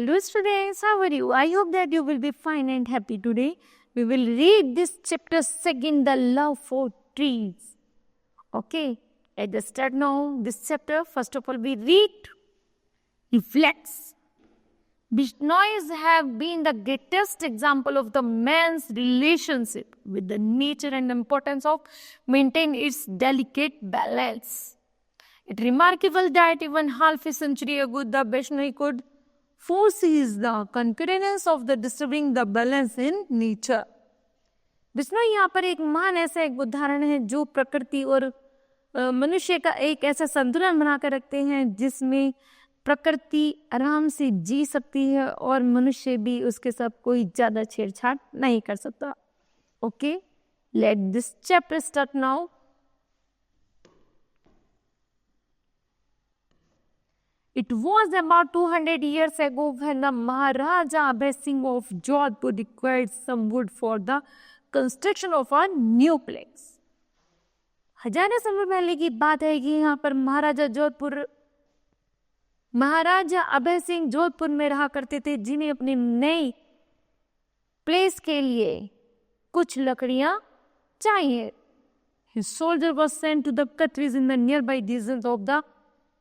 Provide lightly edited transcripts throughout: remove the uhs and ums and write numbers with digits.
Hello students, how are you? I hope that you will be fine and happy today. We will read this chapter second, the love for trees. Okay, let's start now this chapter. First of all, we read reflects. Bishnois have been the greatest example of the man's relationship with the nature and importance of maintain its delicate balance. It's remarkable that even half a century ago, the Bishnoi could foresees the concurrence of the disturbing the balance in nature. Bishnoi यहाँ पर एक महान ऐसा एक उदाहरण है जो प्रकृति और मनुष्य का एक ऐसा संतुलन बनाकर रखते हैं जिसमें प्रकृति आराम से जी सकती है और मनुष्य भी उसके साथ कोई ज्यादा छेड़छाड़ नहीं कर सकता. Okay, let this chapter start now. It was about 200 years ago when the Maharaja Abhay Singh of Jodhpur required some wood for the construction of a new place. हजारों साल पहले की बात है कि यहाँ पर महाराजा अभय सिंह जोधपुर में रहा करते थे जिन्हें अपनी नई प्लेस के लिए कुछ लकड़ियां चाहिए. His soldier was sent to the cut trees in the nearby regions of the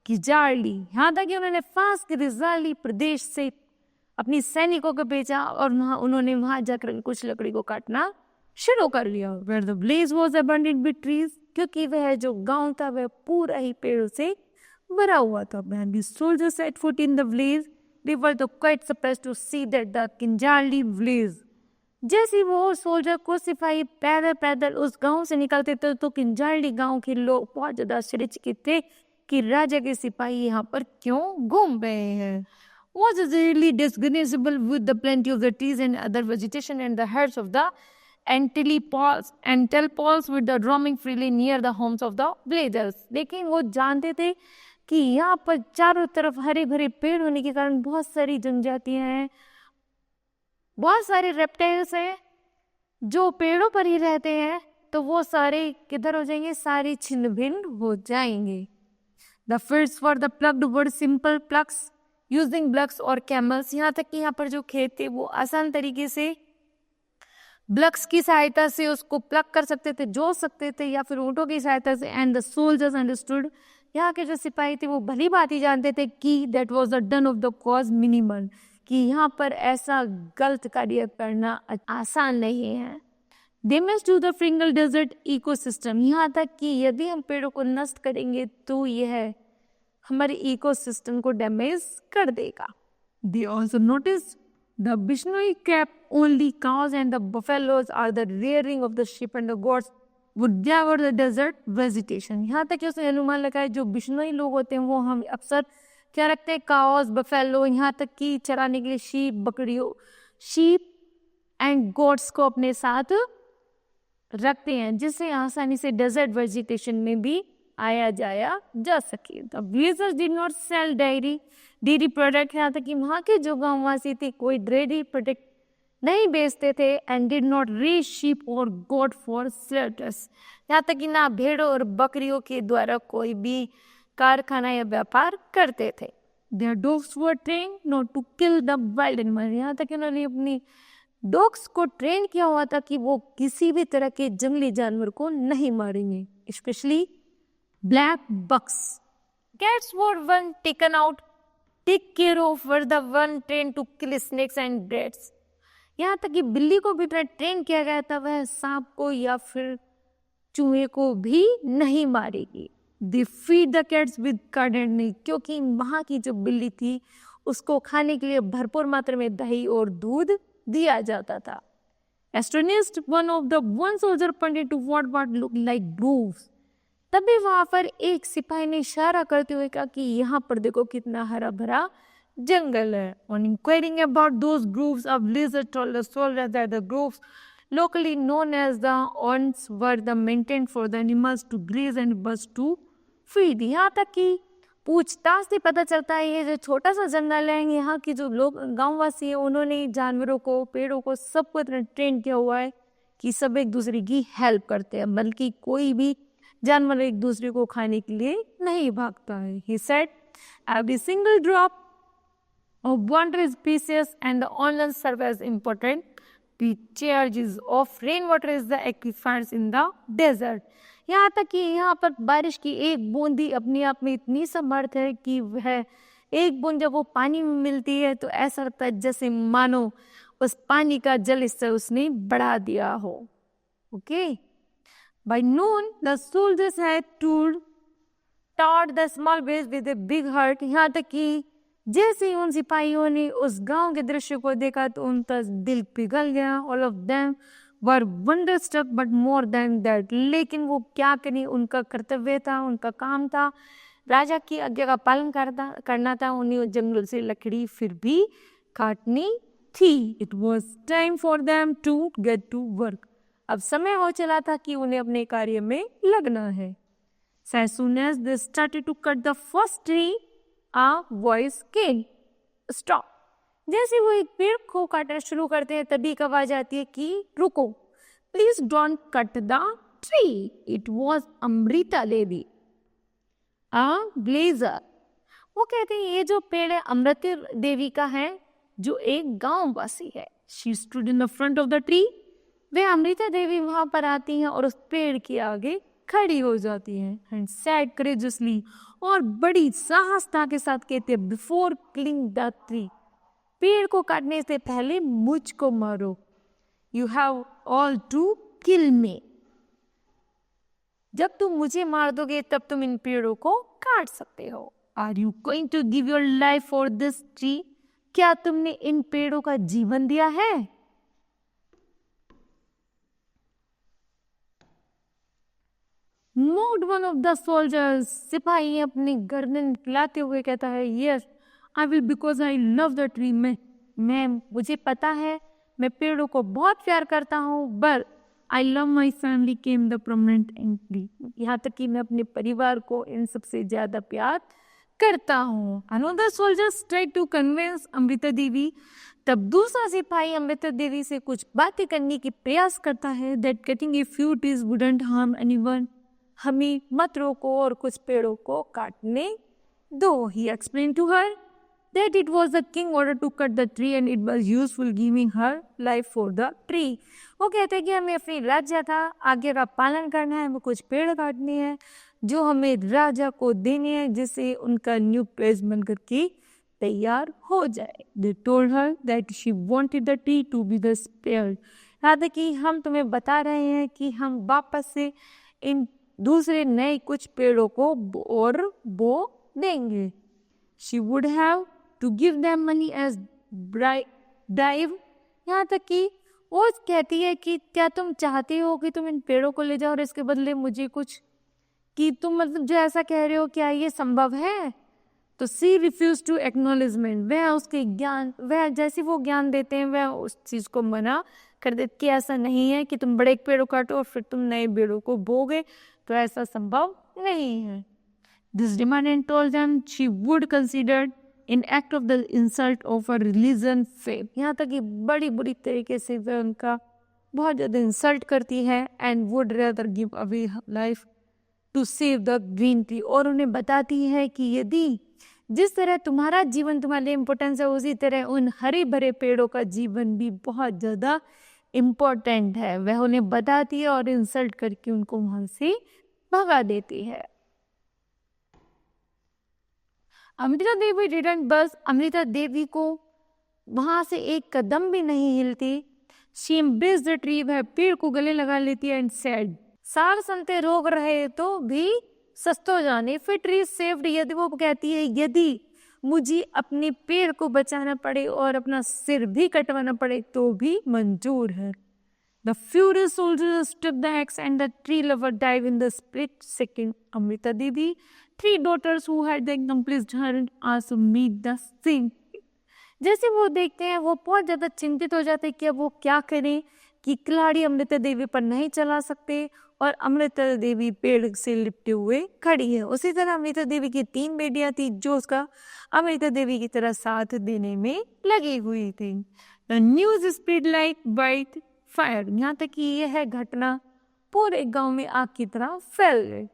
किजारली. यहाँ तक कि उन्होंने फास के रिजाली प्रदेश से अपनी सैनिकों को भेजा और उन्होंने वहां जाकर कुछ लकड़ी को काटना शुरू कर लिया. Where the blaze was abundant with trees, क्योंकि वह जो गांव था वह पूरा ही पेड़ों से भरा हुआ था. When the soldiers set foot in the blaze, they were quite surprised to see that the किजारली blaze. जैसे वो सोल्जर को सिपाही पैदल उस गांव से निकलते थे तो किंजारली गांव के लोग बहुत ज्यादा आश्चर्यचकित थे कि राजा के सिपाही यहाँ पर क्यों घूम रहे हैं. Was really distinguishable with the plenty of the trees and other vegetation and the herds of the antelopes with the roaming freely near the homes of the villagers. लेकिन वो जानते थे कि यहाँ पर चारों तरफ हरे भरे पेड़ होने के कारण बहुत सारी जनजातियां हैं, बहुत सारे रेप्टाइल्स हैं जो पेड़ों पर ही रहते हैं, तो वो सारे किधर हो जाएंगे, सारे छिन्न भिन्न हो जाएंगे. The fields for the plucked were simple plucks using blocks or camels. यहाँ तक कि यहाँ पर जो खेत थे वो आसान तरीके से ब्लक्स की सहायता से उसको प्लग कर सकते थे, जोड़ सकते थे, या फिर ऊँटों की सहायता से. एंड द सोल्जर्स अंडरस्टूड, यहाँ के जो सिपाही थे वो भली बात ही जानते थे कि that was the done of the cause minimal, कि यहाँ पर ऐसा गलत कार्य करना आसान नहीं है. Damage to the fragile desert ecosystem, यहाँ तक कि यदि हम पेड़ों को नष्ट करेंगे तो यह हमारे इकोसिस्टम को डैमेज कर देगा. They also noticed the Bishnoi kept only cows and the buffaloes are the rearing of the sheep and the goats would devour the desert vegetation. यहाँ तक कि उसने अनुमान लगाया जो बिश्नोई लोग होते हैं वो हम अक्सर क्या रखते हैं, काउस, बफेलो, यहाँ तक कि चराने के लिए शीप एंड गोट्स को अपने साथ रखते हैं जिससे आसानी से डेजर्ट वेजिटेशन में भी आया जाया जा सके. The villagers did not sell dairy product, यहाँ तक कि वहाँ के जो गांववासी थे कोई डेयरी प्रोडक्ट नहीं बेचते थे. And did not raise sheep और गोट फॉर स्लेटर्स, यहाँ तक कि ना भेड़ों और बकरियों के द्वारा कोई भी कारखाना या व्यापार करते थे. Their dogs were trained not to kill the wild animal, यहाँ तक कि उन्होंने अपनी डॉग्स को ट्रेन किया हुआ था कि वो किसी भी तरह के जंगली जानवर को नहीं मारेंगे, specially black bucks. Cats were one taken out take care of were the one train to kill snakes and birds, यहाँ तक कि बिल्ली को भी ट्रेन किया गया था वह सांप को या फिर चूहे को भी नहीं मारेगी. They feed the cats with curd and milk, क्योंकि वहाँ की जो बिल्ली थी उसको खाने के लिए भरपूर मात्रा में दही और दूध दिया जाता था. Astronaut one soldier pointed to what look like grooves, तभी वहां पर एक सिपाही ने इशारा करते हुए कहा कि यहाँ पर देखो कितना हरा भरा जंगल है. On inquiring about those grooves, a villager told the soldiers that the grooves, locally known as the once, were the maintained for the animals to graze and birds to feed. यहाँ तक कि पूछताछ से पता चलता है ये जो छोटा सा जंगल है, यहाँ की जो लोग गांववासी है उन्होंने जानवरों को, पेड़ों को, सबको इतना ट्रेन किया हुआ है कि सब एक दूसरे की हेल्प करते हैं, बल्कि कोई भी जानवर एक दूसरे को खाने के लिए नहीं भागता है. He said, every single drop Water is precious and the online serve as important charges of rainwater is the aquifers in the desert. यहाँ तक कि यहाँ पर बारिश की एक बूंदी अपने आप में इतनी समर्थ है कि वह एक बूंद जब वो पानी में मिलती है तो ऐसा लगता है जैसे मानो उस पानी का जल स्तर उसने बढ़ा दिया हो. Okay. By noon, the soldiers had towed the small village with a big heart. यहाँ तक कि जैसे ही उन सिपाहियों ने उस गांव के दृश्य को देखा तो उनका दिल पिघल गया. All of them were wonderstruck, but more than that. लेकिन वो क्या करें, उनका कर्तव्य था, उनका काम था, राजा की आज्ञा का पालन करना था. उन्हें जंगल से लकड़ी फिर भी काटनी थी. It was time for them to get to work. अब समय हो चला था कि उन्हें अपने कार्य में लगना है. So as soon as they started to cut the first tree, a voice came. Stop. जैसे वो एक पेड़ को काटना शुरू करते हैं तभी एक आवाज आती है कि रुको. Please don't cut the tree. It was Amrita Devi, a blazer. वो कहते हैं ये जो पेड़ है अमृता देवी का है जो एक गांव वासी है. She stood in the front of the tree. वे अमृता देवी वहां पर आती हैं और उस पेड़ के आगे खड़ी हो जाती हैं. And said courageously, और बड़ी साहसता के साथ कहते हैं, बिफोर किलिंग द ट्री, पेड़ को काटने से पहले मुझको मारो. You have all to kill me. जब तुम मुझे मार दोगे तब तुम इन पेड़ों को काट सकते हो. Are you going to give your life for this tree? क्या तुमने इन पेड़ों का जीवन दिया है? Mocked one of the soldiers. सिपाही अपनी गर्दन हिलाते हुए कहता है, yes, I will because I love the tree. मैं मुझे पता है मैं पेड़ों को बहुत प्यार करता हूँ. But I love my family came the prominent entry. यहाँ तक कि मैं अपने परिवार को इन सबसे ज्यादा प्यार करता हूँ. Another soldier tried to convince Amrita Devi. तब दूसरा सिपाही अमृता देवी से कुछ बातें करने की प्रयास करता है. That cutting a few trees wouldn't harm anyone. हमें मत रोको और कुछ पेड़ों को काटने दो. He explained to her that it was the king order to cut the tree and it was useful giving her life for the tree. वो कहते हैं कि हमें अपनी राज्य था आज्ञा का पालन करना है, हमें कुछ पेड़ काटने हैं जो हमें राजा को देने हैं जिससे उनका न्यू प्लेस बनकर के तैयार हो जाए. They told her that she wanted the tree to be the spared. यहाँ तक कि हम तुम्हें बता रहे हैं कि हम वापस से इन दूसरे नए कुछ पेड़ों को और बो देंगे. She would have to give them money as bribe. यहाँ तक कि वो कहती है कि क्या तुम चाहते हो कि तुम इन पेड़ों को ले जाओ और इसके बदले मुझे कुछ, कि तुम मतलब जो ऐसा कह रहे हो क्या ये संभव है? तो सी रिफ्यूज टू एक्नॉलेजमेंट. वह उसके ज्ञान, वह जैसे वो ज्ञान देते हैं वह उस चीज को मना कर देते कि ऐसा नहीं है कि तुम बड़े पेड़ों काटो और फिर तुम नए पेड़ों को बोगे, तो ऐसा संभव नहीं है. This demand told them she would consider an act of the insult of a religion faith. यहाँ तक कि बड़ी बुरी तरीके से वह उनका बहुत ज़्यादा इंसल्ट करती है. and would rather give away life to save the green tree. और उन्हें बताती है कि यदि जिस तरह तुम्हारा जीवन तुम्हारे लिए इम्पोर्टेंस है उसी तरह उन हरे भरे पेड़ों का जीवन भी बहुत ज़्यादा इम्पोर्टेंट है. वह उन्हें बताती है और इंसल्ट करके उनको वहां से भगा देती है. अमृता देवी डिडंट बस. अमृता देवी को वहां से एक कदम भी नहीं हिलती. She embraced the tree. वह पेड़ को गले लगा लेती है. एंड सेड, सार संते रोग रहे तो भी सस्तो जाने. फिर ट्री सेव्ड. यदि वो कहती है यदि मुझे अपने पेड़ को बचाना पड़े और अपना सिर भी कटवाना पड़े तो भी मंजूर है. The furious soldiers took the axe and the tree lover died in the split second. Amrita Devi, 3 daughters who had accomplished her also meet the same. जैसे वो देखते हैं वो बहुत ज़्यादा चिंतित हो जाते हैं कि अब वो क्या करें कि खिलाड़ी अमृता देवी पर नहीं चला सकते और अमृता देवी पेड़ से लिपटे हुए खड़ी है. उसी तरह अमृता देवी की 3 बेटियां थी जो उसका अमृता देवी की तरह साथ देने में लगी हुई थी. The news spread like white fire. यहाँ तक कि यह घटना पूरे गांव में आग की तरह फैल गई.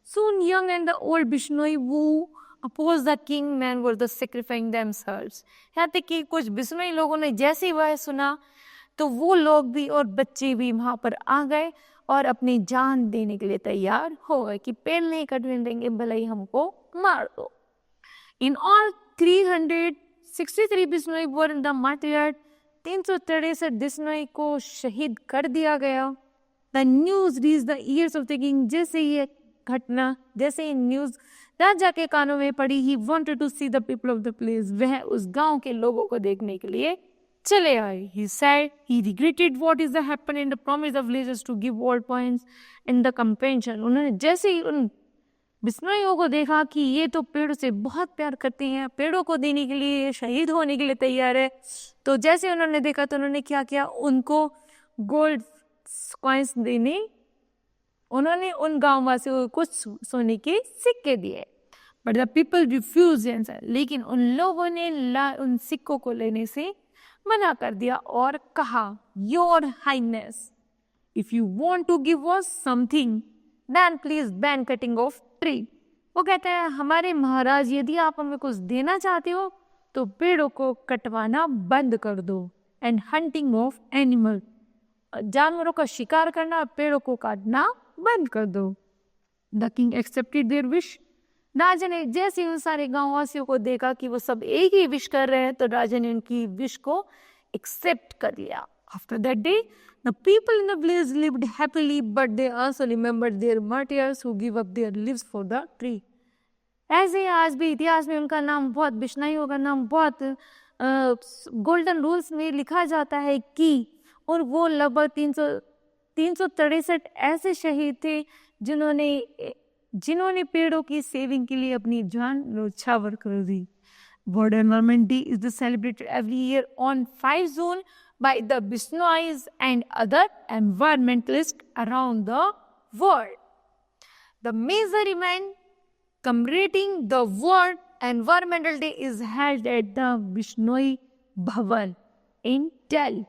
Soon young and the old Bishnoi who oppose the king, men were the sacrificing themselves. यहाँ तक कि कुछ बिश्नोई लोगों ने जैसे ही वह सुना तो वो लोग भी और बच्चे भी वहाँ पर आ गए और अपनी जान देने के लिए तैयार हो गए कि पेड़ नहीं कटने देंगे, भले ही हमको मार दो. In all 363 Bishnoi were in the martyred. 363 Bishnoi को शहीद कर दिया गया. The news reached the ears of the king. जैसे ये घटना, जैसे ये न्यूज राजा के कानों में पड़ी, he wanted to see the people of the place. वह उस गांव के लोगों को देखने के लिए चले आए. He said he regretted what is happened and promised the villagers to give all points in the compensation. उन्होंने जैसे ही उन बिश्नोइयों को देखा कि ये तो पेड़ों से बहुत प्यार करते हैं, पेड़ों को देने के लिए, शहीद होने के लिए तैयार है, तो जैसे उन्होंने देखा तो उन्होंने क्या किया, उनको गोल्ड कॉइन्स देने, उन्होंने उन गांव वासियों को कुछ सोने के सिक्के दिए. But the people refuse answer. लेकिन उन लोगों ने उन सिक्कों को लेने से मना कर दिया और कहा, your highness, if you want to give us something then please ban cutting of tree. वो कहते हैं, हमारे महाराज, यदि आप हमें कुछ देना चाहते हो तो पेड़ों को कटवाना बंद कर दो. एंड हंटिंग ऑफ एनिमल, जानवरों का शिकार करना, पेड़ों को काटना बंद कर दो. The king accepted their wish. राजा ने जैसे उन सारे गांव वासियों को देखा कि वो सब एक ही विश कर रहे हैं, तो राजा ने उनकी विश को एक्सेप्ट कर लिया. After that day the people in the village lived happily, but they also remembered their martyrs who give up their lives for the tree. ऐसे आज भी इतिहास में उनका नाम बहुत, बिश्नोइयों का नाम बहुत गोल्डन रूल्स में लिखा जाता है कि, और वो लगभग 363 ऐसे शहीद थे जिन्होंने पेड़ों की सेविंग के लिए अपनी जान न्यौछावर कर दी. World Environment Day is celebrated every year on 5 June by the Bishnois and other environmentalists around the world. The major event commemorating the World Environmental Day is held at the Bishnoi Bhavan in Delhi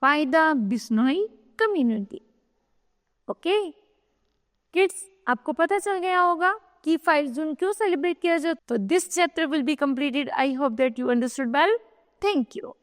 by the Bishnoi community. Okay, kids, आपको पता चल गया होगा कि 5 जून क्यों celebrate किया जाए. तो this chapter will be completed. I hope that you understood well. Thank you.